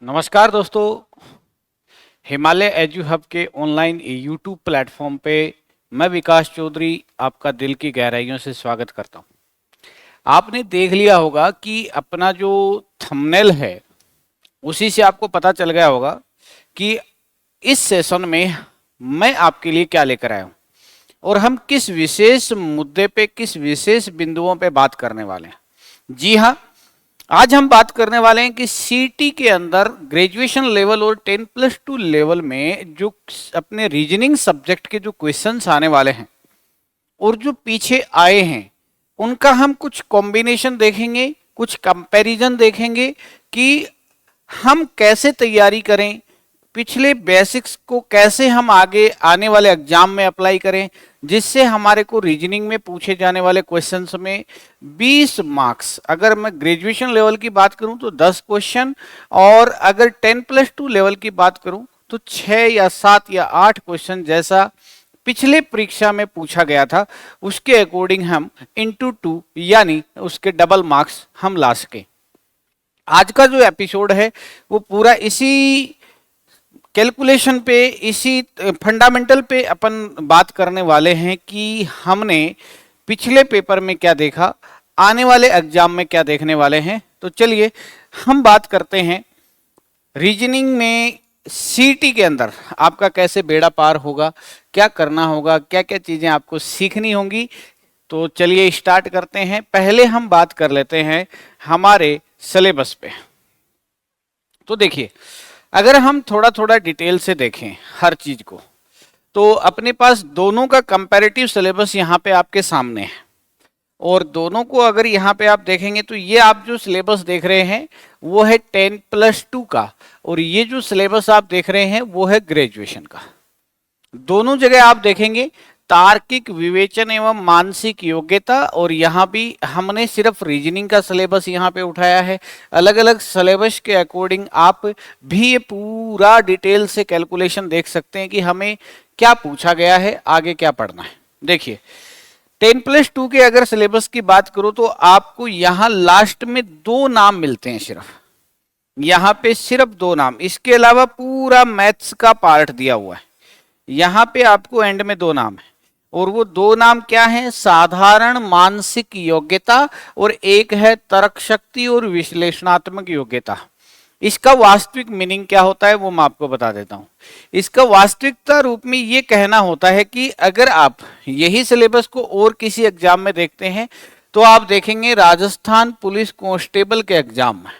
नमस्कार दोस्तों। Himalaya edu hub के ऑनलाइन यूट्यूब प्लेटफॉर्म पे मैं विकास चौधरी आपका दिल की गहराइयों से स्वागत करता हूं। आपने देख लिया होगा कि अपना जो थंबनेल है उसी से आपको पता चल गया होगा कि इस सेशन में मैं आपके लिए क्या लेकर आया हूं और हम किस विशेष मुद्दे पे, किस विशेष बिंदुओं पे बात करने वाले हैं। जी हाँ, आज हम बात करने वाले हैं कि सीटी के अंदर ग्रेजुएशन लेवल और 10+2 लेवल में जो अपने रीजनिंग सब्जेक्ट के जो क्वेश्चंस आने वाले हैं और जो पीछे आए हैं उनका हम कुछ कॉम्बिनेशन देखेंगे, कुछ कंपैरिजन देखेंगे कि हम कैसे तैयारी करें, पिछले बेसिक्स को कैसे हम आगे आने वाले एग्जाम में अप्लाई करें, जिससे हमारे को रीजनिंग में पूछे जाने वाले क्वेश्चंस में 20 मार्क्स, अगर मैं ग्रेजुएशन लेवल की बात करूं तो 10 क्वेश्चन, और अगर 10+2 लेवल की बात करूं तो 6 या 7 या 8 क्वेश्चन जैसा पिछले परीक्षा में पूछा गया था उसके अकॉर्डिंग हम इंटू 2 यानी उसके डबल मार्क्स हम ला सके। आज का जो एपिसोड है वो पूरा इसी कैलकुलेशन पे, इसी फंडामेंटल पे अपन बात करने वाले हैं कि हमने पिछले पेपर में क्या देखा, आने वाले एग्जाम में क्या देखने वाले हैं। तो चलिए हम बात करते हैं रीजनिंग में सीटी के अंदर आपका कैसे बेड़ा पार होगा, क्या करना होगा, क्या क्या चीजें आपको सीखनी होंगी। तो चलिए स्टार्ट करते हैं। पहले हम बात कर लेते हैं हमारे सिलेबस पे। तो देखिए, अगर हम थोड़ा थोड़ा डिटेल से देखें हर चीज को, तो अपने पास दोनों का कंपैरेटिव सिलेबस यहाँ पे आपके सामने है, और दोनों को अगर यहाँ पे आप देखेंगे तो ये आप जो सिलेबस देख रहे हैं वो है 10+2 का, और ये जो सिलेबस आप देख रहे हैं वो है ग्रेजुएशन का। दोनों जगह आप देखेंगे तार्किक विवेचन एवं मानसिक योग्यता, और यहाँ भी हमने सिर्फ रीजनिंग का सिलेबस यहाँ पे उठाया है। अलग अलग सिलेबस के अकॉर्डिंग आप भी ये पूरा डिटेल से कैलकुलेशन देख सकते हैं कि हमें क्या पूछा गया है, आगे क्या पढ़ना है। देखिए 10+2 के अगर सिलेबस की बात करो तो आपको यहाँ लास्ट में 2 नाम मिलते हैं, सिर्फ यहाँ पे सिर्फ 2 नाम, इसके अलावा पूरा मैथ्स का पार्ट दिया हुआ है। यहाँ पे आपको एंड में 2 नाम है, और वो 2 नाम क्या है, साधारण मानसिक योग्यता और एक है तर्क शक्ति और विश्लेषणात्मक योग्यता। इसका वास्तविक मीनिंग क्या होता है वो मैं आपको बता देता हूं। इसका वास्तविकता रूप में ये कहना होता है कि अगर आप यही सिलेबस को और किसी एग्जाम में देखते हैं तो आप देखेंगे राजस्थान पुलिस कांस्टेबल के एग्जाम में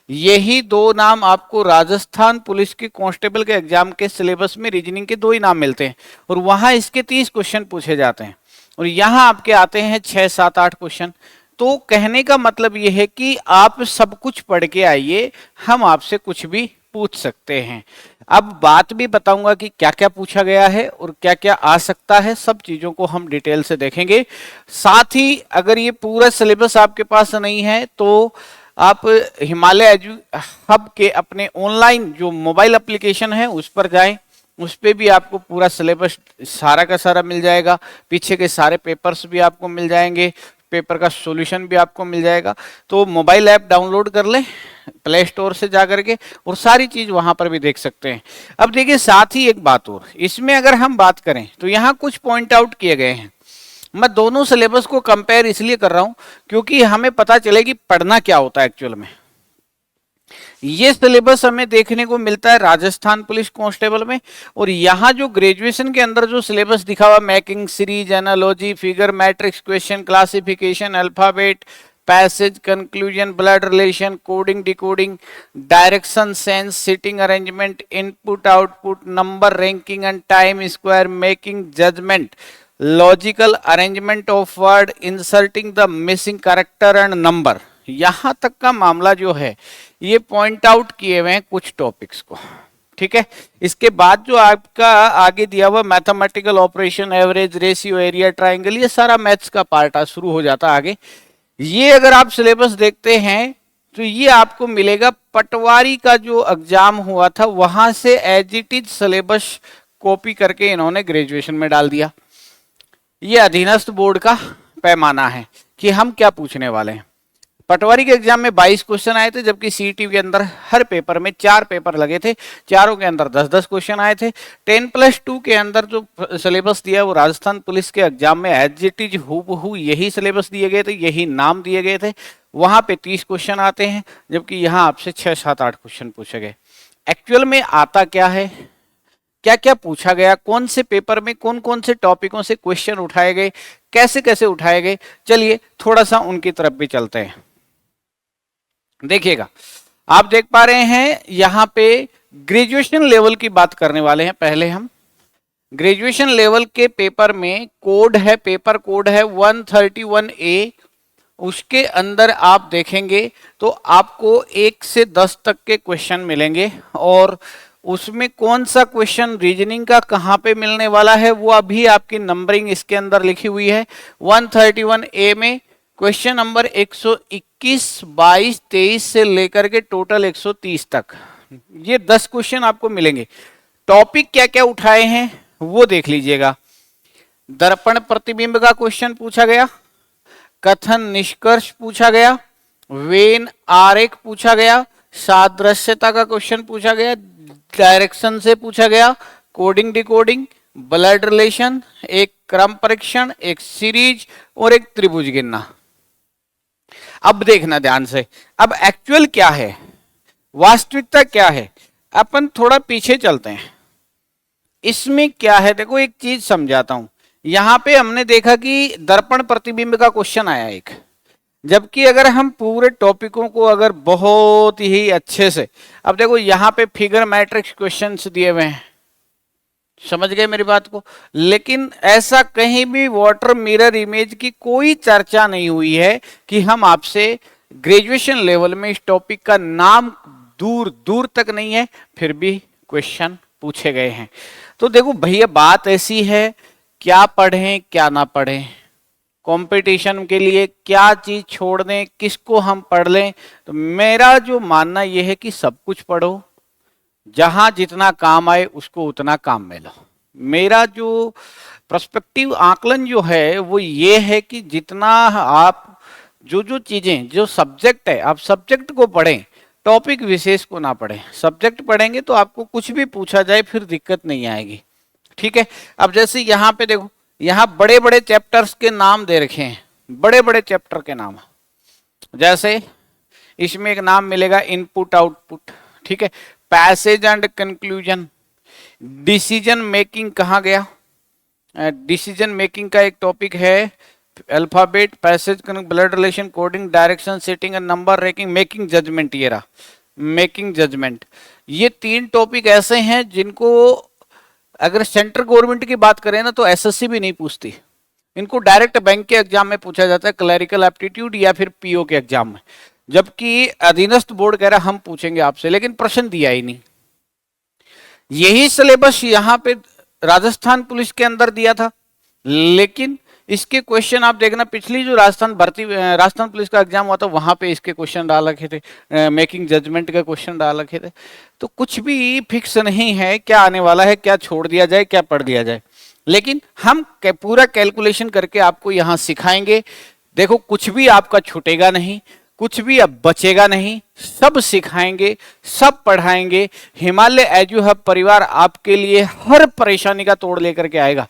यही 2 नाम आपको राजस्थान पुलिस के कांस्टेबल के एग्जाम के सिलेबस में रीजनिंग के 2 ही नाम मिलते हैं, और वहां इसके 30 क्वेश्चन पूछे जाते हैं, और यहां आपके आते हैं 6, 7, 8 क्वेश्चन। तो कहने का मतलब यह है कि आप सब कुछ पढ़ के आइए, हम आपसे कुछ भी पूछ सकते हैं। अब बात भी बताऊंगा कि क्या क्या पूछा गया है और क्या क्या आ सकता है, सब चीजों को हम डिटेल से देखेंगे। साथ ही अगर ये पूरा सिलेबस आपके पास नहीं है तो आप हिमालय एजू हब के अपने ऑनलाइन जो मोबाइल एप्लीकेशन है उस पर जाएं, उस पर भी आपको पूरा सिलेबस सारा का सारा मिल जाएगा, पीछे के सारे पेपर्स भी आपको मिल जाएंगे, पेपर का सॉल्यूशन भी आपको मिल जाएगा। तो मोबाइल ऐप डाउनलोड कर लें प्ले स्टोर से जा करके, और सारी चीज वहां पर भी देख सकते हैं। अब देखिए, साथ ही एक बात और, इसमें अगर हम बात करें तो यहाँ कुछ पॉइंट आउट किए गए हैं। मैं दोनों सिलेबस को कंपेयर इसलिए कर रहा हूं क्योंकि हमें पता चले कि पढ़ना क्या होता है एक्चुअल में। ये सिलेबस हमें देखने को मिलता है राजस्थान पुलिस कांस्टेबल में, और यहाँ जो ग्रेजुएशन के अंदर जो सिलेबस दिखा हुआ, making series, analogy, figure, matrix question, classification, alphabet, passage, conclusion, blood relation, coding, decoding, direction sense, sitting arrangement, input output, number ranking and time square, making judgement, logical arrangement of word, inserting the missing character and number, यहां तक का मामला जो है ये point out किए हुए हैं कुछ टॉपिक्स को। ठीक है, इसके बाद जो आपका आगे दिया हुआ mathematical operation, average, ratio, area, triangle, ये सारा मैथ्स का पार्ट शुरू हो जाता है आगे। ये अगर आप सिलेबस देखते हैं तो ये आपको मिलेगा पटवारी का जो एग्जाम हुआ था वहां से as it is syllabus copy करके इन्होंने ग्रेजुएशन में डाल दिया। ये अधीनस्थ बोर्ड का पैमाना है कि हम क्या पूछने वाले हैं। पटवारी के एग्जाम में 22 क्वेश्चन आए थे, जबकि सीईटी के अंदर हर पेपर में 4 पेपर लगे थे, चारों के अंदर 10-10 क्वेश्चन आए थे। 10+2 के अंदर जो सिलेबस दिया वो राजस्थान पुलिस के एग्जाम में एज इट इज हूबहू यही सिलेबस दिए गए थे, यही नाम दिए गए थे। वहां पे 30 क्वेश्चन आते हैं, जबकि यहाँ आपसे 6, 7, 8 क्वेश्चन पूछे गए। एक्चुअल में आता क्या है, क्या क्या पूछा गया, कौन से पेपर में कौन कौन से टॉपिकों से क्वेश्चन उठाए गए, कैसे कैसे उठाए गए, चलिए थोड़ा सा उनकी तरफ भी चलते हैं। देखिएगा, आप देख पा रहे हैं यहां पे ग्रेजुएशन लेवल की बात करने वाले हैं। पहले हम ग्रेजुएशन लेवल के पेपर में कोड है, पेपर कोड है 131A। उसके अंदर आप देखेंगे तो आपको 1 से 10 तक के क्वेश्चन मिलेंगे, और उसमें कौन सा क्वेश्चन रीजनिंग का कहां पे मिलने वाला है वो अभी आपकी नंबरिंग इसके अंदर लिखी हुई है। 131A में क्वेश्चन नंबर 121, 22, 23 से लेकर के टोटल 130 तक ये 10 क्वेश्चन आपको मिलेंगे। टॉपिक क्या क्या उठाए हैं वो देख लीजिएगा। दर्पण प्रतिबिंब का क्वेश्चन पूछा गया, कथन निष्कर्ष पूछा गया, वेन आरेख पूछा गया, सादृश्यता का क्वेश्चन पूछा गया, डायरेक्शन से पूछा गया, कोडिंग डिकोडिंग, ब्लड रिलेशन, एक क्रम परीक्षण, एक सीरीज और एक त्रिभुज गिनना। अब देखना ध्यान से, अब एक्चुअल क्या है, वास्तविकता क्या है, अपन थोड़ा पीछे चलते हैं। इसमें क्या है, देखो एक चीज समझाता हूं। यहां पे हमने देखा कि दर्पण प्रतिबिंब का क्वेश्चन आया एक, जबकि अगर हम पूरे टॉपिकों को अगर बहुत ही अच्छे से, अब देखो यहां पे फिगर मैट्रिक्स क्वेश्चंस दिए हुए हैं, समझ गए मेरी बात को। लेकिन ऐसा कहीं भी वाटर मिरर इमेज की कोई चर्चा नहीं हुई है कि हम आपसे ग्रेजुएशन लेवल में इस टॉपिक का नाम दूर दूर तक नहीं है, फिर भी क्वेश्चन पूछे गए हैं। तो देखो भैया बात ऐसी है, क्या पढ़ें क्या ना पढ़ें, कंपटीशन के लिए क्या चीज छोड़ दें, किसको हम पढ़ लें। तो मेरा जो मानना यह है कि सब कुछ पढ़ो, जहां जितना काम आए उसको उतना काम में लो। मेरा जो पर्सपेक्टिव आकलन जो है वो ये है कि जितना आप जो जो चीजें, जो सब्जेक्ट है, आप सब्जेक्ट को पढ़ें, टॉपिक विशेष को ना पढ़ें। सब्जेक्ट पढ़ेंगे तो आपको कुछ भी पूछा जाए फिर दिक्कत नहीं आएगी, ठीक है। अब जैसे यहाँ पे देखो, यहाँ बड़े बड़े चैप्टर्स के नाम दे रखे हैं, बड़े बड़े चैप्टर के नाम। जैसे इसमें एक नाम मिलेगा इनपुट आउटपुट, ठीक है, passage and conclusion, decision making कहाँ गया, डिसीजन मेकिंग का एक टॉपिक है, alphabet, passage, blood relation, coding, direction, setting and number ranking, making judgement, ये रहा मेकिंग जजमेंट। ये 3 टॉपिक ऐसे हैं जिनको अगर सेंट्रल गवर्नमेंट की बात करें ना तो एसएससी भी नहीं पूछती, इनको डायरेक्ट बैंक के एग्जाम में पूछा जाता है, क्लरिकल एप्टीट्यूड या फिर पीओ के एग्जाम में। जबकि अधीनस्थ बोर्ड कह रहा हम पूछेंगे आपसे, लेकिन प्रश्न दिया ही नहीं। यही सिलेबस यहाँ पे राजस्थान पुलिस के अंदर दिया था, लेकिन इसके क्वेश्चन आप देखना, पिछली जो राजस्थान पुलिस का एग्जाम हुआ था वहां पे इसके क्वेश्चन डाल रखे थे, मेकिंग जजमेंट का क्वेश्चन डाल रखे थे। तो कुछ भी फिक्स नहीं है क्या आने वाला है, क्या छोड़ दिया जाए, क्या पढ़ दिया जाए। लेकिन हम पूरा कैलकुलेशन करके आपको यहाँ सिखाएंगे। देखो कुछ भी आपका छूटेगा नहीं, कुछ भी अब बचेगा नहीं, सब सिखाएंगे, सब पढ़ाएंगे। हिमालय एजू हब परिवार आपके लिए हर परेशानी का तोड़ लेकर के आएगा।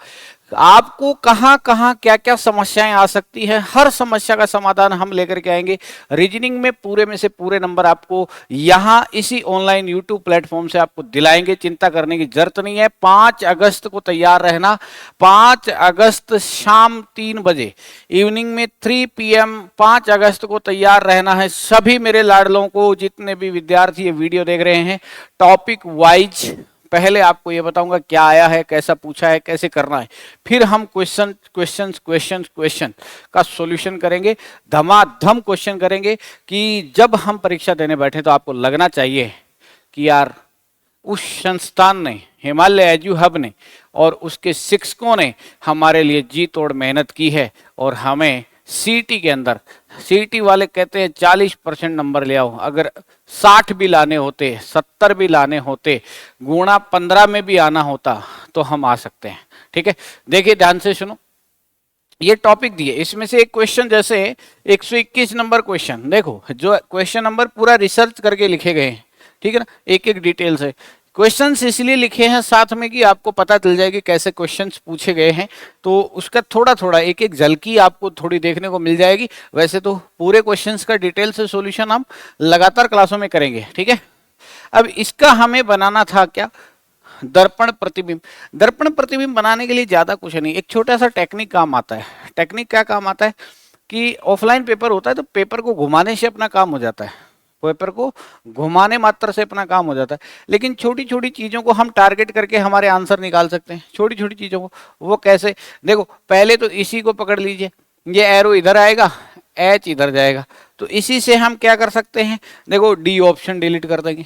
आपको कहां कहां क्या क्या समस्याएं आ सकती हैं, हर समस्या का समाधान हम लेकर के आएंगे। रीजनिंग में पूरे में से पूरे नंबर आपको यहां इसी ऑनलाइन यूट्यूब प्लेटफॉर्म से आपको दिलाएंगे, चिंता करने की जरूरत नहीं है। 5 अगस्त को तैयार रहना, 5 अगस्त शाम 3 बजे, इवनिंग में 3 PM 5 अगस्त को तैयार रहना है। सभी मेरे लाडलों को, जितने भी विद्यार्थी ये वीडियो देख रहे हैं, टॉपिक वाइज पहले आपको ये बताऊंगा क्या आया है, कैसा पूछा है, कैसे करना है, फिर हम क्वेश्चन का सॉल्यूशन करेंगे, धमाधम क्वेश्चन करेंगे कि जब हम परीक्षा देने बैठे तो आपको लगना चाहिए कि यार उस संस्थान ने, हिमालय एजू हब ने और उसके शिक्षकों ने हमारे लिए जी तोड़ मेहनत की है। और हमें सीटी के अंदर, सीटी वाले कहते हैं 40% नंबर ले आओ, अगर 60 भी लाने होते, 70 भी लाने होते, गुणा 15 में भी आना होता तो हम आ सकते हैं, ठीक है। देखिए ध्यान से सुनो, ये टॉपिक दिए, इसमें से एक क्वेश्चन जैसे 121 नंबर क्वेश्चन, देखो जो क्वेश्चन नंबर पूरा रिसर्च करके लिखे गए हैं, ठीक है ना, एक एक डिटेल से क्वेश्चंस इसलिए लिखे हैं साथ में कि आपको पता चल जाए कि कैसे क्वेश्चंस पूछे गए हैं, तो उसका थोड़ा थोड़ा एक एक झलकी आपको थोड़ी देखने को मिल जाएगी। वैसे तो पूरे क्वेश्चंस का डिटेल से सॉल्यूशन हम लगातार क्लासों में करेंगे, ठीक है। अब इसका हमें बनाना था क्या, दर्पण प्रतिबिंब। दर्पण प्रतिबिंब बनाने के लिए ज्यादा कुछ नहीं, एक छोटा सा टेक्निक काम आता है। टेक्निक क्या काम आता है कि ऑफलाइन पेपर होता है तो पेपर को घुमाने से अपना काम हो जाता है, पेपर को घुमाने मात्र से अपना काम हो जाता है, लेकिन छोटी छोटी चीजों को हम टारगेट करके हमारे आंसर निकाल सकते हैं। छोटी छोटी चीजों को वो कैसे, देखो पहले तो इसी को पकड़ लीजिए, ये एरो इधर आएगा, एच इधर जाएगा, तो इसी से हम क्या कर सकते हैं, देखो डी ऑप्शन डिलीट कर देंगे,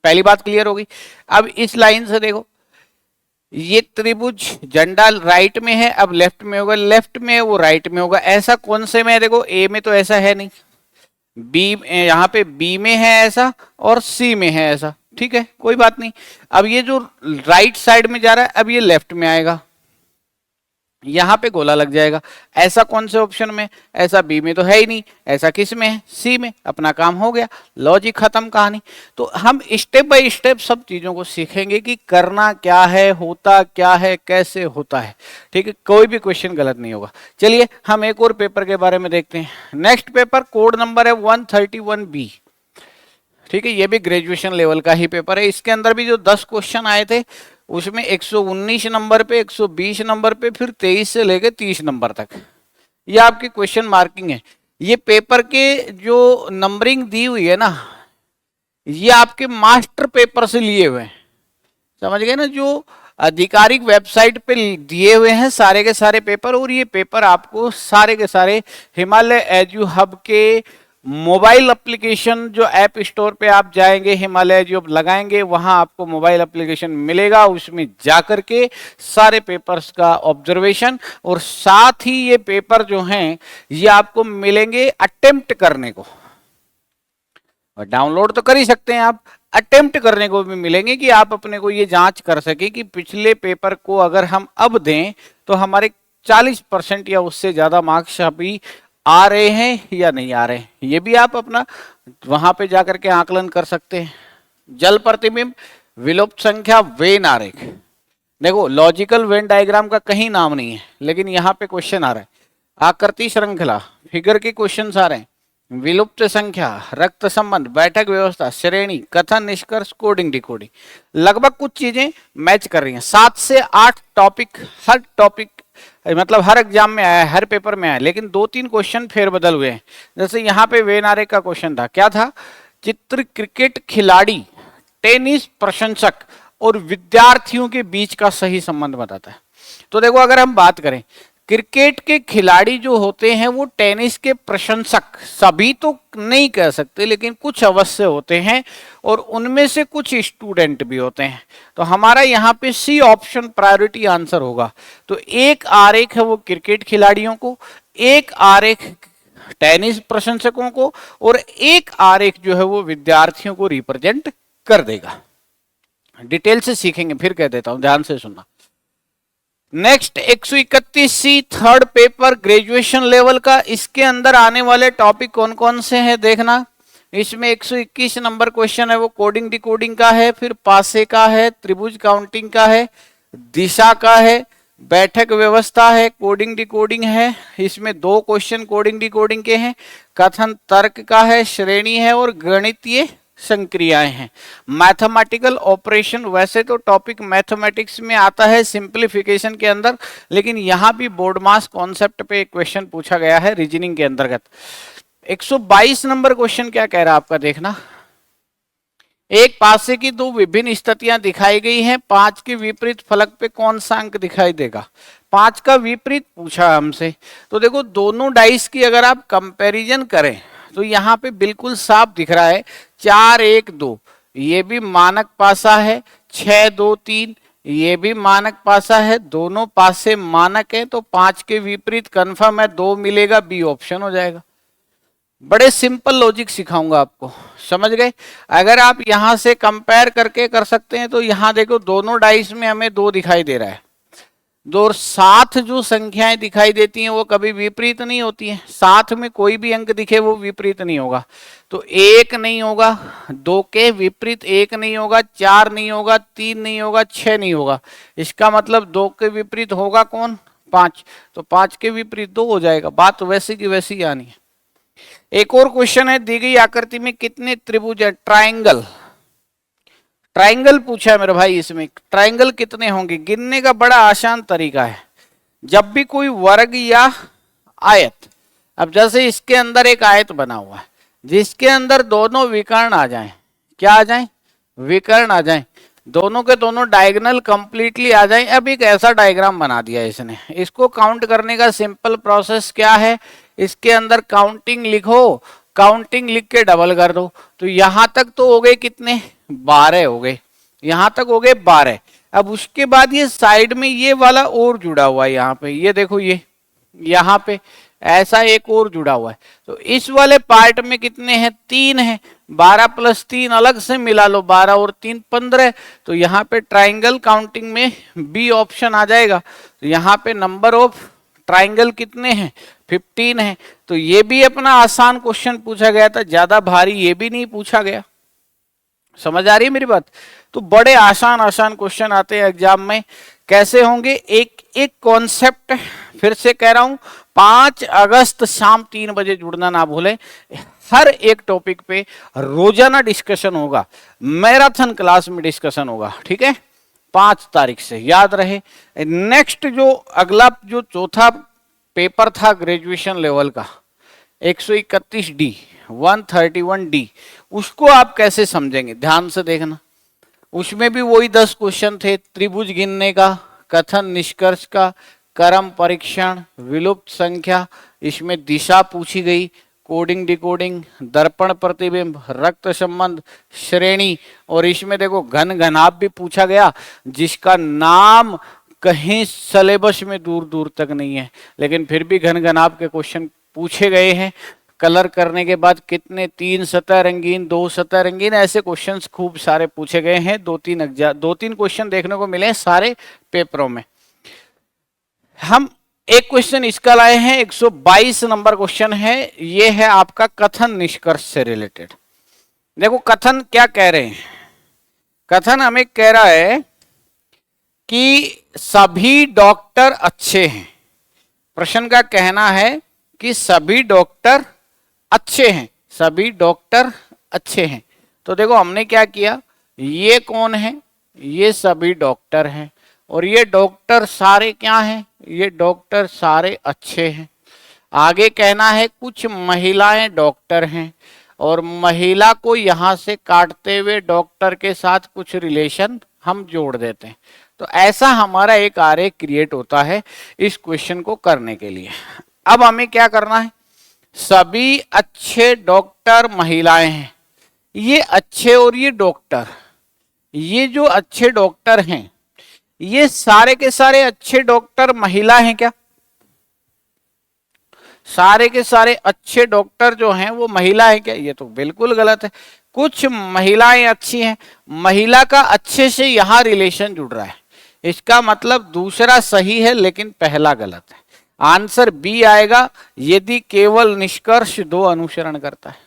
पहली बात क्लियर होगी। अब इस लाइन से देखो, ये त्रिभुज झंडा राइट में है, अब लेफ्ट में होगा, लेफ्ट में वो राइट में होगा, ऐसा कौन से में है, देखो ए में तो ऐसा है नहीं, बी यहाँ पे बी में है ऐसा और सी में है ऐसा, ठीक है कोई बात नहीं। अब ये जो राइट साइड में जा रहा है, अब ये लेफ्ट में आएगा, यहां पे गोला लग जाएगा, ऐसा कौन से ऑप्शन में, ऐसा बी में तो है ही नहीं, ऐसा किस में है, सी में, अपना काम हो गया, लॉजिक खत्म कहानी। तो हम स्टेप बाय स्टेप सब चीजों को सीखेंगे कि करना क्या है, होता क्या है, कैसे होता है, ठीक है, कोई भी क्वेश्चन गलत नहीं होगा। चलिए हम एक और पेपर के बारे में देखते हैं। नेक्स्ट पेपर कोड नंबर है 131B, ठीक है, ये भी ग्रेजुएशन लेवल का ही पेपर है। इसके अंदर भी जो 10 क्वेश्चन आए थे उसमें 119 नंबर पे, 120 नंबर पे, फिर 23 से लेके 30 नंबर तक ये आपकी क्वेश्चन मार्किंग है। ये पेपर के जो नंबरिंग दी हुई है ना, ये आपके मास्टर पेपर से लिए हुए हैं, समझ गए ना, जो आधिकारिक वेबसाइट पे दिए हुए हैं सारे के सारे पेपर। और ये पेपर आपको सारे के सारे हिमालय एजू हब के मोबाइल एप्लीकेशन, जो ऐप स्टोर पे आप जाएंगे, हिमालय एजू हब लगाएंगे, वहां आपको मोबाइल एप्लीकेशन मिलेगा, उसमें जाकर के सारे पेपर्स का ऑब्जर्वेशन, और साथ ही ये पेपर जो हैं ये आपको मिलेंगे अटेम्प्ट करने को, और डाउनलोड तो कर ही सकते हैं आप, अटेम्प्ट करने को भी मिलेंगे कि आप अपने को ये जांच कर सके कि पिछले पेपर को अगर हम अब दें तो हमारे 40% या उससे ज्यादा मार्क्स अभी आ रहे हैं या नहीं आ रहे हैं, ये भी आप अपना वहां पे जाकर के आकलन कर सकते हैं। जल प्रतिबिंब, विलुप्त संख्या, वेन आरेख, देखो लॉजिकल वेन डायग्राम का कहीं नाम नहीं है, लेकिन यहाँ पे क्वेश्चन आ रहा है। आकृति श्रृंखला, फिगर के क्वेश्चन आ रहे हैं, विलुप्त संख्या, रक्त संबंध, बैठक व्यवस्था, श्रेणी, कथन, निष्कर्ष, कोडिंग डिकोडिंग, लगभग कुछ चीजें मैच कर रही हैं। 7 से 8 टॉपिक, हर टॉपिक मतलब हर एग्जाम में आया है, हर पेपर में आया है, लेकिन 2-3 क्वेश्चन फेरबदल हुए हैं। जैसे यहाँ पे वेनारे का क्वेश्चन था, क्या था, चित्र क्रिकेट खिलाड़ी, टेनिस प्रशंसक और विद्यार्थियों के बीच का सही संबंध बताता है। तो देखो अगर हम बात करें, क्रिकेट के खिलाड़ी जो होते हैं वो टेनिस के प्रशंसक, सभी तो नहीं कह सकते लेकिन कुछ अवश्य होते हैं, और उनमें से कुछ स्टूडेंट भी होते हैं। तो हमारा यहाँ पे सी ऑप्शन प्रायोरिटी आंसर होगा। तो एक आरेख है वो क्रिकेट खिलाड़ियों को, एक आरेख टेनिस प्रशंसकों को, और एक आरेख जो है वो विद्यार्थियों को रिप्रेजेंट कर देगा। डिटेल से सीखेंगे, फिर कह देता हूं, ध्यान से सुनना। Next 131C third paper graduation level का, इसके अंदर आने वाले टॉपिक कौन कौन से हैं देखना। इसमें 121 नंबर क्वेश्चन है वो कोडिंग डिकोडिंग का है, फिर पासे का है, त्रिभुज काउंटिंग का है, दिशा का है, बैठक व्यवस्था है, कोडिंग डिकोडिंग है, इसमें 2 क्वेश्चन कोडिंग डिकोडिंग के हैं, कथन तर्क का है, श्रेणी है, और गणितीय संक्रियाएं हैं। मैथमेटिकल ऑपरेशन, वैसे तो टॉपिक मैथमेटिक्स में आता है सिंप्लीफिकेशन के अंदर, लेकिन यहां भी बोर्ड मास कॉन्सेप्ट पे एक क्वेश्चन पूछा गया है रीजनिंग के अंतर्गत। 122 नंबर क्वेश्चन क्या कह रहा है आपका, देखना। एक पासे की 2 विभिन्न स्थितियां दिखाई गई हैं, 5 के विपरीत फलक पे कौन सा अंक दिखाई देगा। 5 का विपरीत पूछा हमसे, तो देखो दोनों डाइस की अगर आप कंपैरिजन करें तो यहाँ पे बिल्कुल साफ दिख रहा है, 4 1 2 ये भी मानक पासा है, 6 2 3 ये भी मानक पासा है, दोनों पासे मानक है, तो 5 के विपरीत कन्फर्म है, 2 मिलेगा, बी ऑप्शन हो जाएगा। बड़े सिंपल लॉजिक सिखाऊंगा आपको, समझ गए। अगर आप यहां से कंपेयर करके कर सकते हैं, तो यहां देखो दोनों डाइस में हमें 2 दिखाई दे रहा है, दो और साथ जो संख्याएं दिखाई देती हैं वो कभी विपरीत नहीं होती हैं। साथ में कोई भी अंक दिखे वो विपरीत नहीं होगा। तो एक नहीं होगा, दो के विपरीत एक नहीं होगा, चार नहीं होगा, तीन नहीं होगा, छह नहीं होगा। इसका मतलब दो के विपरीत होगा कौन? पांच। तो पांच के विपरीत दो हो जाएगा। बात वैसी की वैसी आनी है। एक और क्वेश्चन है, दी गई आकृति में कितने त्रिभुज है? ट्राइंगल, ट्राइंगल पूछा है मेरे भाई। इसमें ट्राइंगल कितने होंगे? गिनने का बड़ा आसान तरीका है। जब भी कोई वर्ग या आयत, अब जैसे इसके अंदर एक आयत बना हुआ है जिसके अंदर दोनों विकर्ण आ जाएं, क्या आ जाएं? विकर्ण आ जाएं, दोनों के दोनों डायगोनल कंप्लीटली आ जाएं। अब एक ऐसा डायग्राम बना दिया इसने। इसको काउंट करने का सिंपल प्रोसेस क्या है? इसके अंदर काउंटिंग लिखो, काउंटिंग लिख के डबल कर दो। तो यहां तक तो हो गए कितने? 12 हो गए। यहां तक हो गए 12। अब उसके बाद ये साइड में ये वाला और जुड़ा हुआ है यहाँ पे, ये देखो, ये यहाँ पे ऐसा एक और जुड़ा हुआ है। तो इस वाले पार्ट में कितने हैं? 3 है। 12 + 3 अलग से मिला लो, 12 और 3 15। तो यहाँ पे ट्राइंगल काउंटिंग में बी ऑप्शन आ जाएगा। तो यहाँ पे नंबर ऑफ ट्राइंगल कितने हैं? 15 है। तो ये भी अपना आसान क्वेश्चन पूछा गया था, ज्यादा भारी ये भी नहीं पूछा गया। समझ आ रही है मेरी बात? तो बड़े आसान आसान क्वेश्चन आते हैं एग्जाम में। कैसे होंगे? एक एक कॉन्सेप्ट फिर से कह रहा हूं, 5 अगस्त शाम 3 बजे जुड़ना ना भूलें। हर एक टॉपिक पे रोजाना डिस्कशन होगा, मैराथन क्लास में डिस्कशन होगा, ठीक है? 5 तारीख से याद रहे। नेक्स्ट जो अगला जो चौथा पेपर था ग्रेजुएशन लेवल का, 131D 131D, उसको आप कैसे समझेंगे? ध्यान से देखना। उसमें भी वही 10 क्वेश्चन थे। त्रिभुज गिनने का, कथन निष्कर्ष का, क्रम परीक्षण, विलुप्त संख्या, इसमें दिशा पूछी गई, कोडिंग डिकोडिंग, दर्पण प्रतिबिंब, रक्त संबंध, श्रेणी, और इसमें देखो घन घनाभ भी पूछा गया जिसका नाम कहीं सिलेबस में दूर दूर तक नहीं है, लेकिन फिर भी घन घनाभ के क्वेश्चन पूछे गए हैं। कलर करने के बाद कितने? 3 सतह रंगीन, 2 सतह रंगीन, ऐसे क्वेश्चंस खूब सारे पूछे गए हैं। 2-3 क्वेश्चन देखने को मिले हैं सारे पेपरों में। हम एक क्वेश्चन इसका लाए हैं, 122 नंबर क्वेश्चन है। ये है आपका कथन निष्कर्ष से रिलेटेड। देखो कथन क्या कह रहे हैं। कथन हमें कह रहा है कि सभी डॉक्टर अच्छे हैं। प्रश्न का कहना है कि सभी डॉक्टर अच्छे हैं, सभी डॉक्टर अच्छे हैं। तो देखो हमने क्या किया, ये कौन है? ये सभी डॉक्टर हैं, और ये डॉक्टर सारे क्या हैं? ये डॉक्टर सारे अच्छे हैं। आगे कहना है कुछ महिलाएं डॉक्टर हैं, और महिला को यहां से काटते हुए डॉक्टर के साथ कुछ रिलेशन हम जोड़ देते हैं। तो ऐसा हमारा एक आरेख क्रिएट होता है इस क्वेश्चन को करने के लिए। अब हमें क्या करना है? सभी अच्छे डॉक्टर महिलाएं हैं। ये अच्छे और ये डॉक्टर, ये जो अच्छे डॉक्टर हैं, ये सारे के सारे अच्छे डॉक्टर महिला हैं क्या? सारे के सारे अच्छे डॉक्टर जो हैं वो महिला है क्या? ये तो बिल्कुल गलत है। कुछ महिलाएं अच्छी हैं। महिला का अच्छे से यहां रिलेशन जुड़ रहा है, इसका मतलब दूसरा सही है लेकिन पहला गलत है। आंसर बी आएगा यदि केवल निष्कर्ष 2 अनुसरण करता है।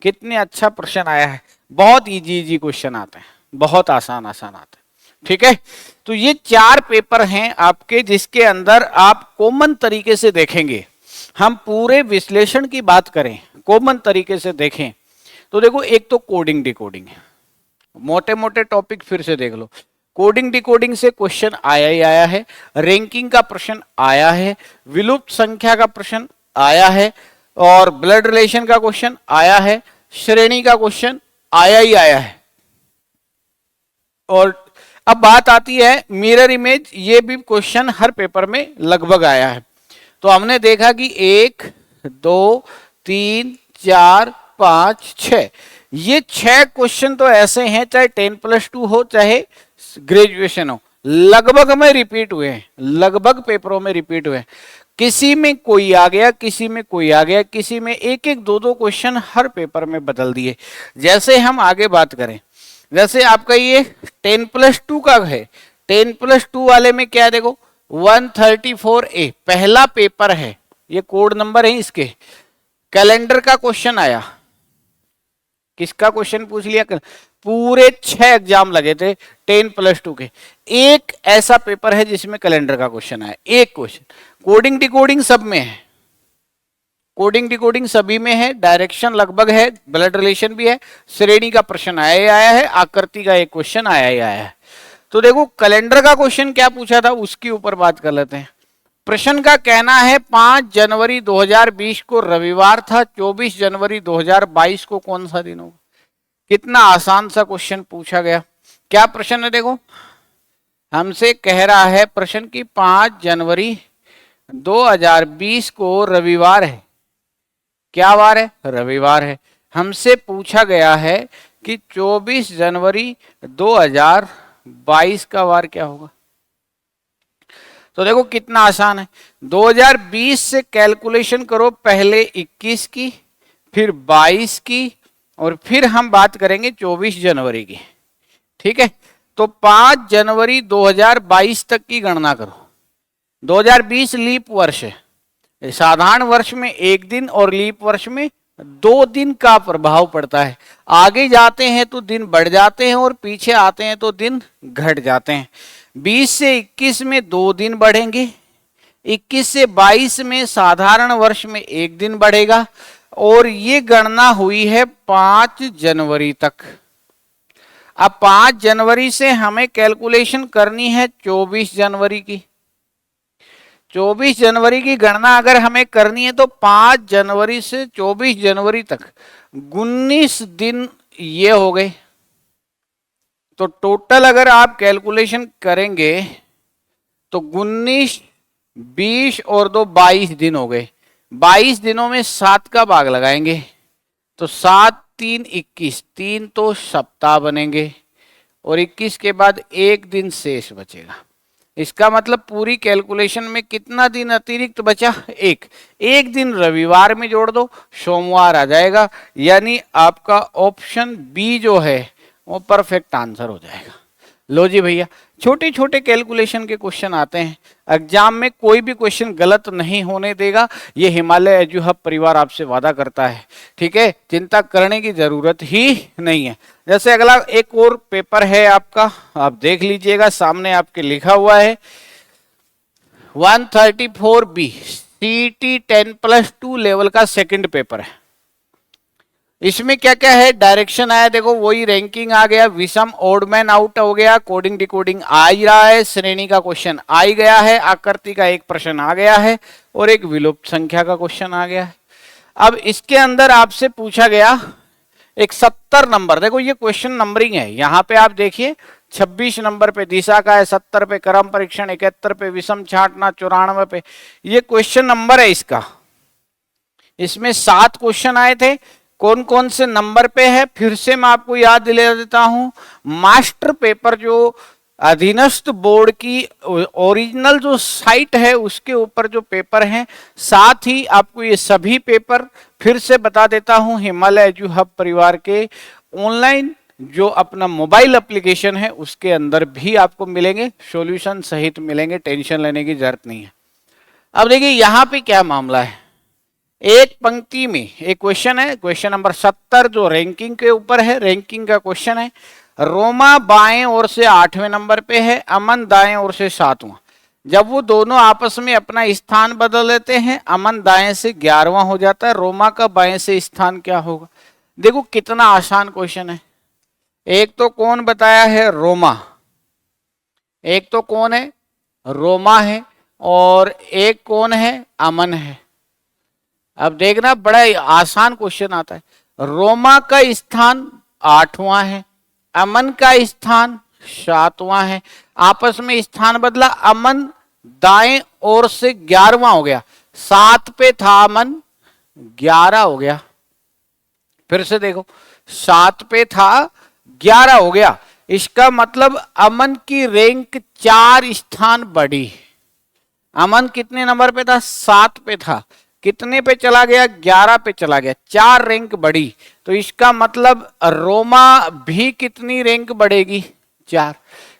कितने अच्छा प्रश्न आया है। बहुत इजी क्वेश्चन आते हैं, बहुत आसान आते हैं, ठीक है? तो ये 4 पेपर हैं आपके जिसके अंदर आप कॉमन तरीके से देखेंगे। हम पूरे विश्लेषण की बात करें, कॉमन तरीके से देखें तो देखो, एक तो कोडिंग डिकोडिंग है। मोटे मोटे टॉपिक फिर से देख लो। कोडिंग डिकोडिंग से क्वेश्चन आया ही आया है, रैंकिंग का प्रश्न आया है, विलुप्त संख्या का प्रश्न आया है, और ब्लड रिलेशन का क्वेश्चन आया है, श्रेणी का क्वेश्चन आया ही आया है। और अब बात आती है मिरर इमेज, ये भी क्वेश्चन हर पेपर में लगभग आया है। तो हमने देखा कि 1 2 3 4 5 6, ये 6 क्वेश्चन तो ऐसे हैं, चाहे 10+2 हो चाहे ग्रेजुएशन हो, लगभग में रिपीट हुए हैं, लगभग पेपरों में रिपीट हुए हैं। किसी में कोई आ गया, किसी में कोई आ गया, किसी में एक एक 2-2 क्वेश्चन हर पेपर में बदल दिए। जैसे हम आगे बात करें, जैसे आपका ये 10+2 का है, 10+2 वाले में क्या है? देखो 134A पहला पेपर है, ये कोड नंबर है इसके। कैलेंडर का क्वेश्चन आया, किसका क्वेश्चन पूछ लिया? पूरे 6 एग्जाम लगे थे 10+2 के, एक ऐसा पेपर है जिसमें कैलेंडर का क्वेश्चन आया, एक क्वेश्चन। कोडिंग डिकोडिंग सब में है, कोडिंग डिकोडिंग सभी में है, डायरेक्शन लगभग है, ब्लड रिलेशन भी है, श्रेणी का प्रश्न आया ही आया है, आकृति का एक क्वेश्चन आया ही आया है। तो देखो कैलेंडर का क्वेश्चन क्या पूछा था उसके ऊपर बात कर लेते हैं। प्रश्न का कहना है 5 जनवरी 2020 को रविवार था, 24 जनवरी 2022 को कौन सा दिन होगा? कितना आसान सा क्वेश्चन पूछा गया। क्या प्रश्न है? देखो हमसे कह रहा है प्रश्न की 5 जनवरी 2020 को रविवार है। क्या वार है? रविवार है। हमसे पूछा गया है कि 24 जनवरी 2022 का वार क्या होगा। तो देखो कितना आसान है, 2020 से कैलकुलेशन करो, पहले 21 की, फिर 22 की, और फिर हम बात करेंगे 24 जनवरी की। ठीक है, तो 5 जनवरी 2022 तक की गणना करो। 2020 लीप वर्ष है, साधारण वर्ष में 1 दिन और लीप वर्ष में 2 दिन का प्रभाव पड़ता है। आगे जाते हैं तो दिन बढ़ जाते हैं और पीछे आते हैं तो दिन घट जाते हैं। 20 से 21 में 2 दिन बढ़ेंगे, 21 से 22 में साधारण वर्ष में 1 दिन बढ़ेगा, और ये गणना हुई है 5 जनवरी तक। अब 5 जनवरी से हमें कैलकुलेशन करनी है 24 जनवरी की। 24 जनवरी की गणना अगर हमें करनी है तो 5 जनवरी से 24 जनवरी तक 19 दिन ये हो गए। तो टोटल अगर आप कैलकुलेशन करेंगे तो 19, 20 और 2 22 दिन हो गए। 22 दिनों में 7 का भाग लगाएंगे तो 7 3 21, 3 तो सप्ताह बनेंगे, और 21 के बाद 1 दिन शेष बचेगा। इसका मतलब पूरी कैलकुलेशन में कितना दिन अतिरिक्त बचा? एक दिन रविवार में जोड़ दो, सोमवार आ जाएगा। यानी आपका ऑप्शन बी जो है वो परफेक्ट आंसर हो जाएगा। लो जी भैया, छोटे छोटे कैलकुलेशन के क्वेश्चन आते हैं, एग्जाम में कोई भी क्वेश्चन गलत नहीं होने देगा, ये हिमालय एजू हब परिवार आपसे वादा करता है। ठीक है, चिंता करने की जरूरत ही नहीं है। जैसे अगला एक और पेपर है आपका, आप देख लीजिएगा, सामने आपके लिखा हुआ है 134B CT 10+2 लेवल का सेकंड पेपर है। इसमें क्या क्या है? डायरेक्शन आया, देखो वही रैंकिंग आ गया, विषम ओडमैन आउट हो गया, कोडिंग डिकोडिंग आ ही रहा है, श्रेणी का क्वेश्चन आ ही गया है, आकृति का एक प्रश्न आ गया है, और एक विलुप्त संख्या का क्वेश्चन आ गया है। अब इसके अंदर आपसे पूछा गया एक 70 नंबर, देखो ये क्वेश्चन नंबरिंग है, यहाँ पे आप देखिए 26 नंबर पे दिशा का है, 70 पे क्रम परीक्षण, 71 पे विषम छांटना, 94 पे ये क्वेश्चन नंबर है इसका। इसमें 7 क्वेश्चन आए थे। कौन कौन से नंबर पे है फिर से मैं आपको याद दिला देता हूं। मास्टर पेपर जो अधीनस्थ बोर्ड की ओरिजिनल जो साइट है उसके ऊपर जो पेपर हैं, साथ ही आपको ये सभी पेपर फिर से बता देता हूं, हिमालय एजू हब परिवार के ऑनलाइन जो अपना मोबाइल एप्लीकेशन है उसके अंदर भी आपको मिलेंगे, सॉल्यूशन सहित मिलेंगे, टेंशन लेने की जरूरत नहीं है। अब देखिए यहाँ पे क्या मामला है, एक पंक्ति में एक क्वेश्चन है, क्वेश्चन नंबर 70 जो रैंकिंग के ऊपर है, रैंकिंग का क्वेश्चन है। रोमा बाएं ओर से 8वें नंबर पे है, अमन दाएं ओर से 7वां। जब वो दोनों आपस में अपना स्थान बदल लेते हैं, अमन दाएं से 11वां हो जाता है, रोमा का बाएं से स्थान क्या होगा? देखो कितना आसान क्वेश्चन है। एक तो कौन बताया है? रोमा। एक तो कौन है? रोमा है, और एक कौन है? अमन है। अब देखना बड़ा आसान क्वेश्चन आता है। रोमा का स्थान 8वां है, अमन का स्थान 7वां है, आपस में स्थान बदला, अमन दाएं ओर से 11वां हो गया, 7 पे था अमन, 11 हो गया। फिर से देखो, 7 पे था 11 हो गया, इसका मतलब अमन की रैंक 4 स्थान बढ़ी। अमन कितने नंबर पे था? 7 पे था, कितने पे चला गया? 11 पे चला गया, 4 रैंक बढ़ी। तो इसका मतलब रोमा भी कितनी रैंक बढ़ेगी? 4,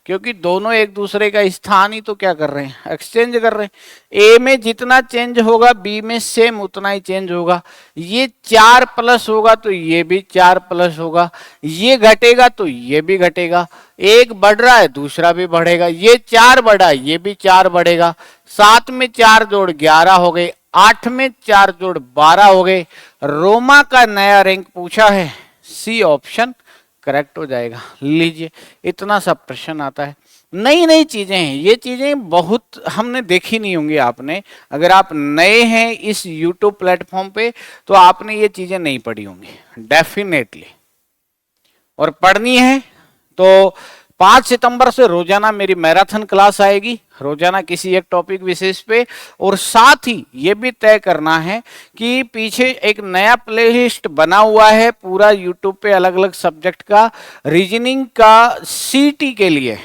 क्योंकि दोनों एक दूसरे का स्थान ही तो क्या कर रहे हैं, एक्सचेंज कर रहे हैं। ए में जितना चेंज होगा बी में सेम उतना ही चेंज होगा। ये 4 प्लस होगा तो ये भी 4 प्लस होगा, ये घटेगा तो ये भी घटेगा। एक बढ़ रहा है दूसरा भी बढ़ेगा, ये 4 बढ़ा ये भी 4 बढ़ेगा। 7 में 4 जोड़ 11 हो गए, 8 में 4 जोड़ 12 हो गए। रोमा का नया रैंक पूछा है, सी ऑप्शन करेक्ट हो जाएगा। लीजिए, इतना सा प्रश्न आता है। नई नई चीजें हैं, ये चीजें बहुत हमने देखी नहीं होंगी आपने। अगर आप नए हैं इस YouTube प्लेटफॉर्म पे तो आपने ये चीजें नहीं पढ़ी होंगी डेफिनेटली, और पढ़नी है तो 5 सितंबर से रोजाना मेरी मैराथन क्लास आएगी, रोजाना किसी एक टॉपिक विशेष पे। और साथ ही ये भी तय करना है कि पीछे एक नया प्लेलिस्ट बना हुआ है पूरा यूट्यूब पे अलग अलग सब्जेक्ट का, रीजनिंग का सीटी के लिए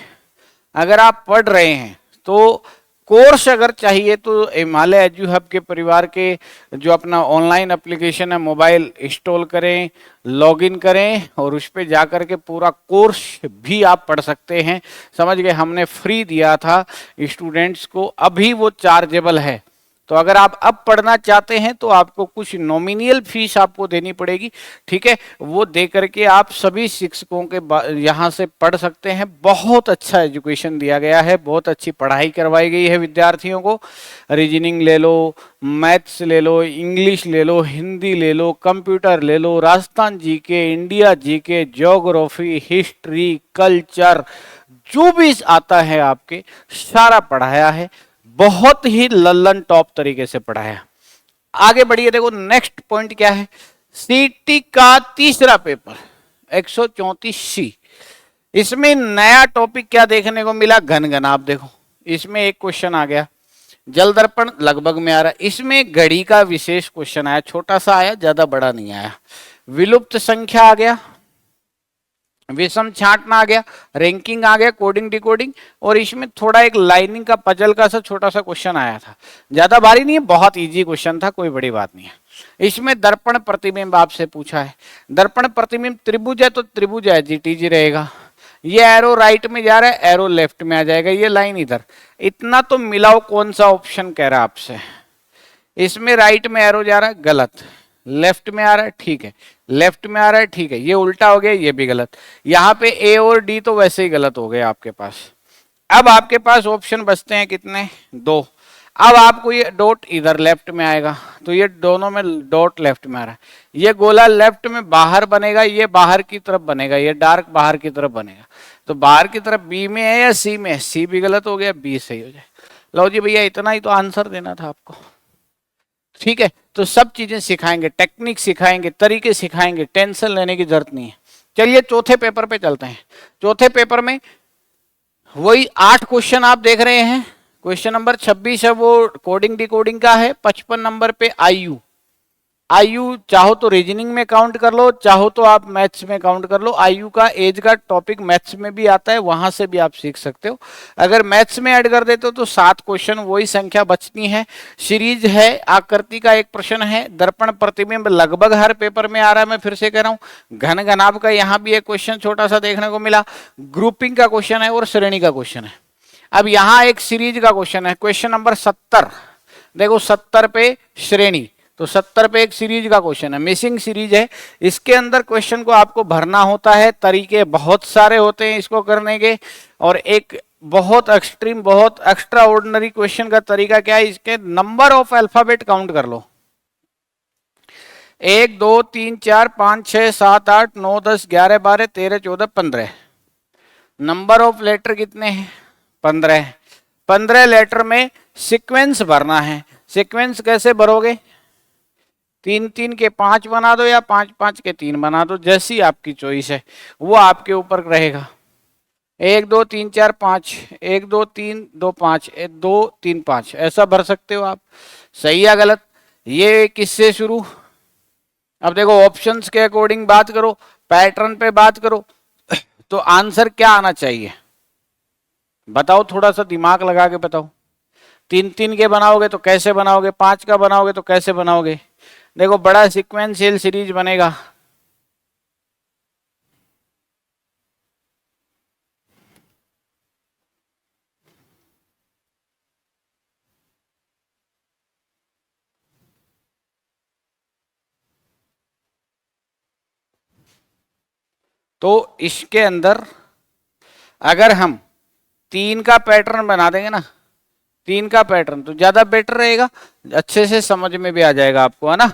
अगर आप पढ़ रहे हैं तो कोर्स अगर चाहिए तो हिमालय एजू हब के परिवार के जो अपना ऑनलाइन एप्लीकेशन है मोबाइल इंस्टॉल करें, लॉगिन करें और उस पर जाकर के पूरा कोर्स भी आप पढ़ सकते हैं। समझ गए, हमने फ्री दिया था स्टूडेंट्स को, अभी वो चार्जेबल है। तो अगर आप अब पढ़ना चाहते हैं तो आपको कुछ नॉमिनियल फीस आपको देनी पड़ेगी, ठीक है। वो दे करके आप सभी शिक्षकों के यहाँ से पढ़ सकते हैं। बहुत अच्छा एजुकेशन दिया गया है, बहुत अच्छी पढ़ाई करवाई गई है विद्यार्थियों को। रीजनिंग ले लो, मैथ्स ले लो, इंग्लिश ले लो, हिंदी ले लो, कंप्यूटर ले लो, Rajasthan GK, India GK, geography, history, culture, जो भी आता है आपके सारा पढ़ाया है। बहुत ही लल्लन टॉप तरीके से पढ़ाया। आगे बढ़िए, देखो नेक्स्ट पॉइंट क्या है। सीटी का तीसरा पेपर 134 सी, इसमें नया टॉपिक क्या देखने को मिला, घन आप देखो इसमें एक क्वेश्चन आ गया, जल दर्पण लगभग में आ रहा है। इसमें घड़ी का विशेष क्वेश्चन आया, छोटा सा आया, ज्यादा बड़ा नहीं आया। विलुप्त संख्या आ गया, विषम छांटना आ गया, रैंकिंग आ गया, कोडिंग डिकोडिंग, और इसमें थोड़ा एक लाइनिंग का पजल का सा छोटा सा क्वेश्चन आया था। ज्यादा भारी नहीं है, बहुत इजी क्वेश्चन था, कोई बड़ी बात नहीं है। इसमें दर्पण प्रतिबिंब आपसे पूछा है। दर्पण प्रतिबिंब त्रिभुज है तो त्रिभुज एजीटीजी रहेगा। ये एरो राइट में जा रहा है, एरो लेफ्ट में आ जाएगा, ये लाइन इधर। इतना तो मिलाओ, कौन सा ऑप्शन कह रहा है आपसे। इसमें राइट में एरो जा रहा है, गलत। लेफ्ट में आ रहा है, ठीक है। लेफ्ट में आ रहा है, ठीक है। ये उल्टा हो गया, ये भी गलत। यहाँ पे ए और डी तो वैसे ही गलत हो गए आपके पास। अब आपके पास ऑप्शन बचते हैं कितने, 2। अब आपको ये डॉट इधर लेफ्ट में आएगा, तो ये दोनों में डॉट लेफ्ट में आ रहा है। ये गोला लेफ्ट में बाहर बनेगा, ये बाहर की तरफ बनेगा, ये डार्क बाहर की तरफ बनेगा। तो बाहर की तरफ बी में है या सी में है, सी भी गलत हो गया, बी सही हो जाए। लो जी भैया, इतना ही तो आंसर देना था आपको, ठीक है। तो सब चीजें सिखाएंगे, टेक्निक सिखाएंगे, तरीके सिखाएंगे, टेंशन लेने की जरूरत नहीं है। चलिए चौथे पेपर पे चलते हैं। चौथे पेपर में वही 8 क्वेश्चन आप देख रहे हैं। क्वेश्चन नंबर 26 है वो कोडिंग डिकोडिंग का है। 55 नंबर पे आयु, आयु चाहो तो रीजनिंग में काउंट कर लो, चाहो तो आप मैथ्स में काउंट कर लो। आयु का एज का टॉपिक मैथ्स में भी आता है, वहां से भी आप सीख सकते हो। अगर मैथ्स में ऐड कर देते हो तो 7 क्वेश्चन, वही संख्या बचती है। सीरीज है, आकृति का एक प्रश्न है, दर्पण प्रतिबिंब लगभग हर पेपर में आ रहा है। मैं फिर से कह रहा हूँ, घन घनाभ का यहाँ भी एक क्वेश्चन छोटा सा देखने को मिला, ग्रुपिंग का क्वेश्चन है और श्रेणी का क्वेश्चन है। अब यहाँ एक सीरीज का क्वेश्चन है, क्वेश्चन नंबर 70। देखो 70 पे श्रेणी, तो 70 पे एक सीरीज का क्वेश्चन है, मिसिंग सीरीज है। इसके अंदर क्वेश्चन को आपको भरना होता है, तरीके बहुत सारे होते हैं इसको करने के। और एक बहुत एक्सट्रीम, बहुत एक्स्ट्रा ऑर्डिनरी क्वेश्चन का तरीका क्या है, इसके नंबर ऑफ अल्फाबेट काउंट कर लो। 1 2 3 4 5 6 7 8 9 10 11 12 13 14 15। नंबर ऑफ लेटर कितने हैं, 15। 15 लेटर में सीक्वेंस भरना है। सीक्वेंस कैसे भरोगे, 3 3 के 5 बना दो या 5 5 के 3 बना दो, जैसी आपकी चॉइस है वो आपके ऊपर रहेगा। 1 2 3 4 5, 1 2 3 2 5, 2 3 5, ऐसा भर सकते हो आप। सही या गलत, ये किससे शुरू। अब देखो ऑप्शंस के अकॉर्डिंग बात करो, पैटर्न पे बात करो, तो आंसर क्या आना चाहिए बताओ, थोड़ा सा दिमाग लगा के बताओ। 3 3 के बनाओगे तो कैसे बनाओगे, 5 का बनाओगे तो कैसे बनाओगे। देखो बड़ा सीक्वेंशियल सीरीज बनेगा। तो इसके अंदर अगर हम 3 का पैटर्न बना देंगे ना, 3 का पैटर्न, तो ज्यादा बेटर रहेगा, अच्छे से समझ में भी आ जाएगा आपको, है ना।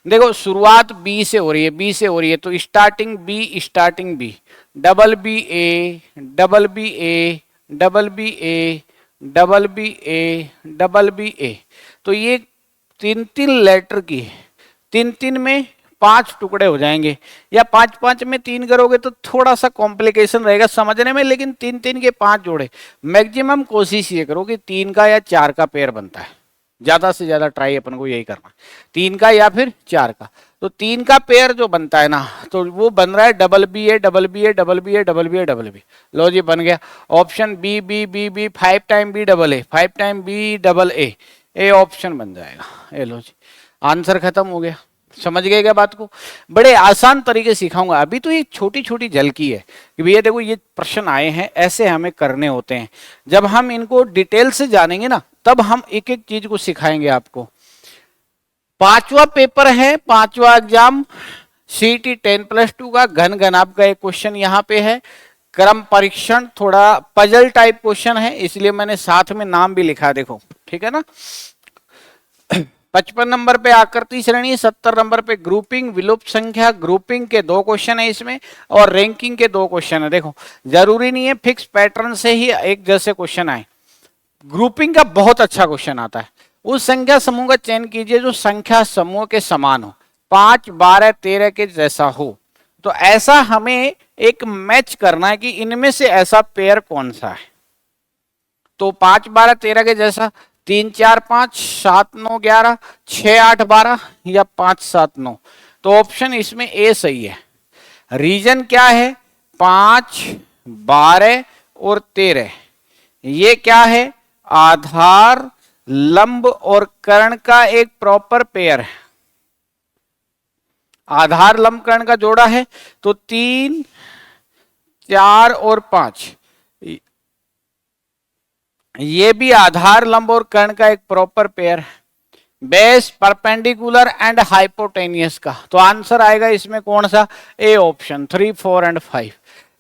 देखो शुरुआत बी से हो रही है, बी से हो रही है, तो starting B, double B A, double B A, double B A, double B A, double B ए। तो ये 3 लेटर की है, 3 में 5 टुकड़े हो जाएंगे, या 5 में 3 करोगे तो थोड़ा सा कॉम्प्लिकेशन रहेगा समझने में, लेकिन 3 के 5 जोड़े। मैक्सिमम कोशिश ये करो कि 3 का या 4 का पेयर बनता है, ज्यादा से ज्यादा ट्राई अपन को यही करना, 3 का या फिर 4 का। तो 3 का पेयर जो बनता है ना, तो वो बन रहा है double B A, double B A, double B A, double B A, double B. लो जी बन गया option B B B B, 5 time B double A, 5 time B double A, A option बन जाएगा। ये लो जी आंसर खत्म हो गया। समझ गए क्या बात को? बड़े आसान तरीके सिखाऊंगा। अभी तो ये छोटी छोटी झलकी है कि भैया देखो ये प्रश्न आए हैं, ऐसे हमें करने होते हैं। जब हम इनको डिटेल से जानेंगे ना, तब हम एक एक चीज को सिखाएंगे आपको। 5वां पेपर है, 5वां एग्जाम CET 10+2 का घन घनाभ का एक क्वेश्चन यहाँ पे है। क्रम परीक्षण, थोड़ा पजल टाइप क्वेश्चन है, इसलिए मैंने साथ में नाम भी लिखा, देखो ठीक है ना। 55 नंबर पे आकृति श्रेणी, 70 नंबर पे ग्रुपिंग, विलुप्त संख्या, ग्रुपिंग के 2 क्वेश्चन है इसमें, और रैंकिंग के 2 क्वेश्चन है। देखो जरूरी नहीं है फिक्स पैटर्न से ही एक जैसे क्वेश्चन आए, ग्रुपिंग का बहुत अच्छा क्वेश्चन आता है। उस संख्या समूह का चयन कीजिए जो संख्या समूह के समान हो, 5, 12, 13 के जैसा हो। तो ऐसा हमें एक मैच करना है कि इनमें से ऐसा पेयर कौन सा है। तो 5, 12, 13 के जैसा 3, 4, 5, 7, 9, 11, 6, 8, 12 या 5, 7, 9। तो ऑप्शन इसमें ए सही है। रीजन क्या है? 5, 12 और 13, ये क्या है? आधार, लंब और कर्ण का एक प्रॉपर पेयर है। आधार लंब कर्ण का जोड़ा है। तो 3, 4 और 5, ये भी आधार, लंब और कर्ण का एक प्रॉपर पेयर है। बेस, परपेंडिकुलर एंड हाइपोटेनियस का। तो आंसर आएगा इसमें कौन सा? A option, 3, 4 and 5।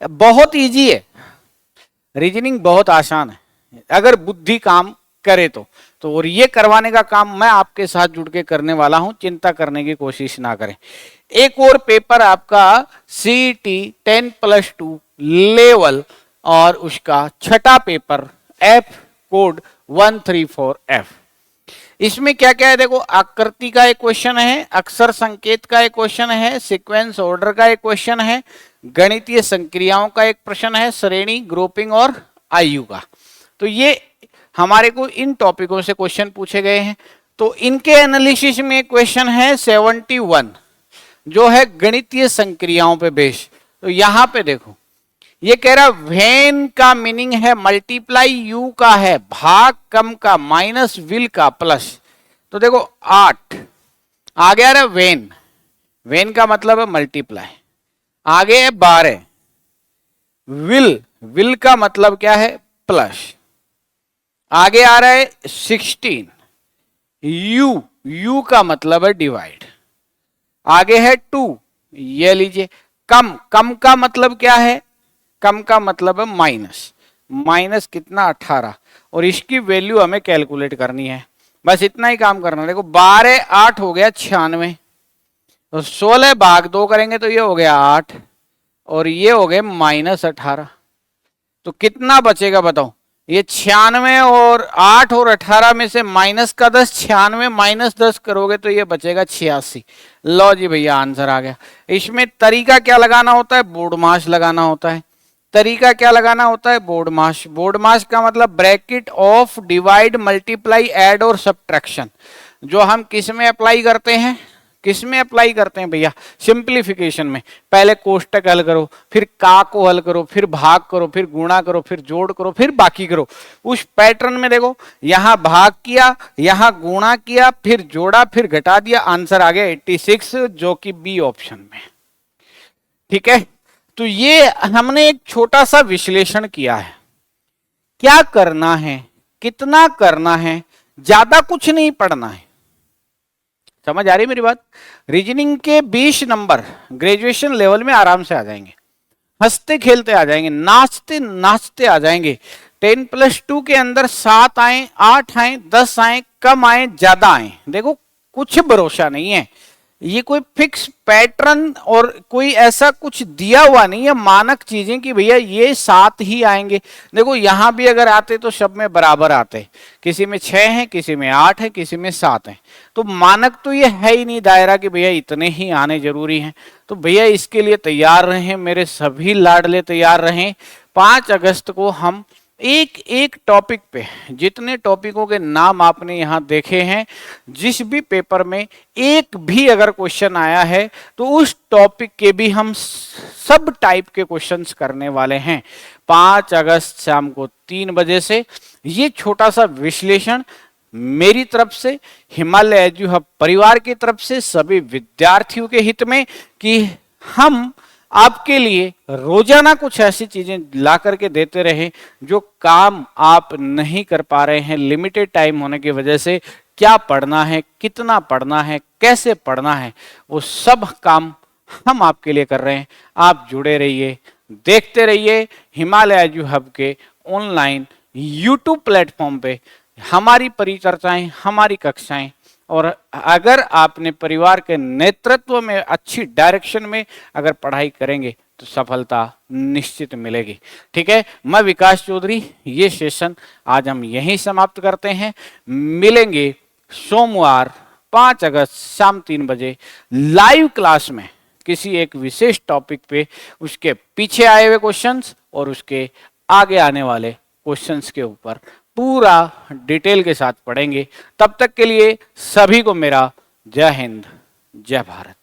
बहुत इजी है, रीजनिंग बहुत आसान है अगर बुद्धि काम करे तो। और ये करवाने का काम मैं आपके साथ जुड़ के करने वाला हूं, चिंता करने की कोशिश ना करें। एक और पेपर आपका CET 10+2 लेवल, और उसका छठा पेपर F कोड 134F। इसमें क्या क्या है देखो, आकृति का एक क्वेश्चन है, अक्षर संकेत का एक क्वेश्चन है, सीक्वेंस ऑर्डर का एक क्वेश्चन है, गणितीय संक्रियाओं का एक प्रश्न है, श्रेणी, ग्रुपिंग और आयु का। तो ये हमारे को इन टॉपिकों से क्वेश्चन पूछे गए हैं। तो इनके एनालिसिस में क्वेश्चन है 71 जो है गणितीय संक्रियाओं पे बेस। तो यहां पे देखो ये कह रहा वेन का मीनिंग है मल्टीप्लाई, यू का है भाग, कम का माइनस, विल का प्लस। तो देखो 8 आगे आ रहा है वेन, वेन का मतलब है मल्टीप्लाई। आगे है 12 विल, विल का मतलब क्या है? प्लस। आगे आ रहा है 16 यू, यू का मतलब है डिवाइड। आगे है 2, ये लीजिए कम, कम का मतलब क्या है? कम का मतलब है माइनस, माइनस कितना? 18। और इसकी वैल्यू हमें कैलकुलेट करनी है, बस इतना ही काम करना है। देखो 12, 8 हो गया 96, तो 16 भाग 2 करेंगे तो ये हो गया 8, और ये हो गए -18। तो कितना बचेगा बताओ? ये 96 और 8 और 18 में से माइनस का 10, 96 माइनस 10 करोगे तो ये बचेगा 86। लो जी भैया आंसर आ गया। इसमें तरीका क्या लगाना होता है? बोर्ड मास लगाना होता है। तरीका क्या लगाना होता है? बोर्ड मास। बोर्ड मास का मतलब bracket of, divide, multiply, add और सब्ट्रैक्शन। जो हम किस में अप्लाई करते हैं? किस में अप्लाई करते हैं भैया? सिंप्लीफिकेशन में। पहले कोष्टक हल करो, फिर का को हल करो, फिर भाग करो, फिर गुणा करो, फिर जोड़ करो, फिर बाकी करो। उस पैटर्न में देखो यहां भाग किया, यहां गुणा किया, फिर जोड़ा, फिर घटा दिया, आंसर आ गया 86, जो कि बी ऑप्शन में। ठीक है, तो ये हमने एक छोटा सा विश्लेषण किया है। क्या करना है, कितना करना है, ज्यादा कुछ नहीं पढ़ना है। समझ आ रही मेरी बात? रीजनिंग के 20 नंबर ग्रेजुएशन लेवल में आराम से आ जाएंगे। हंसते खेलते आ जाएंगे, नाचते नाचते आ जाएंगे। 10+2 के अंदर 7 आए, 8 आए, 10 आए, कम आए, ज्यादा आए, देखो कुछ भरोसा नहीं है। ये कोई फिक्स पैटर्न और कोई ऐसा कुछ दिया हुआ नहीं है मानक चीजें कि भैया ये 7 ही आएंगे। देखो यहां भी अगर आते तो सब में बराबर आते, किसी में 6 है, किसी में 8 है, किसी में 7 है। तो मानक तो ये है ही नहीं दायरा कि भैया इतने ही आने जरूरी हैं। तो भैया इसके लिए तैयार रहें, मेरे सभी लाडले तैयार रहें। 5 अगस्त को हम एक एक टॉपिक पे, जितने टॉपिकों के नाम आपने यहां देखे हैं, जिस भी पेपर में एक भी अगर क्वेश्चन आया है तो उस टॉपिक के भी हम सब टाइप के क्वेश्चंस करने वाले हैं। 5 अगस्त शाम को 3 बजे से ये छोटा सा विश्लेषण मेरी तरफ से, हिमालय एजू हब परिवार की तरफ से, सभी विद्यार्थियों के हित में, कि हम आपके लिए रोजाना कुछ ऐसी चीजें ला करके देते रहे जो काम आप नहीं कर पा रहे हैं लिमिटेड टाइम होने की वजह से। क्या पढ़ना है, कितना पढ़ना है, कैसे पढ़ना है, वो सब काम हम आपके लिए कर रहे हैं। आप जुड़े रहिए, देखते रहिए हिमालय एजू हब के ऑनलाइन यूट्यूब प्लेटफॉर्म पे हमारी परिचर्चाएं, हमारी कक्षाएं। और अगर आपने परिवार के नेतृत्व में अच्छी डायरेक्शन में अगर पढ़ाई करेंगे तो सफलता निश्चित मिलेगी। ठीक है, मैं विकास चौधरी, ये सेशन आज हम यहीं समाप्त करते हैं। मिलेंगे सोमवार 5 अगस्त शाम 3 बजे लाइव क्लास में किसी एक विशेष टॉपिक पे, उसके पीछे आए हुए क्वेश्चंस और उसके आगे आने वाले क्वेश्चंस के ऊपर पूरा डिटेल के साथ पढ़ेंगे। तब तक के लिए सभी को मेरा जय हिंद, जय भारत।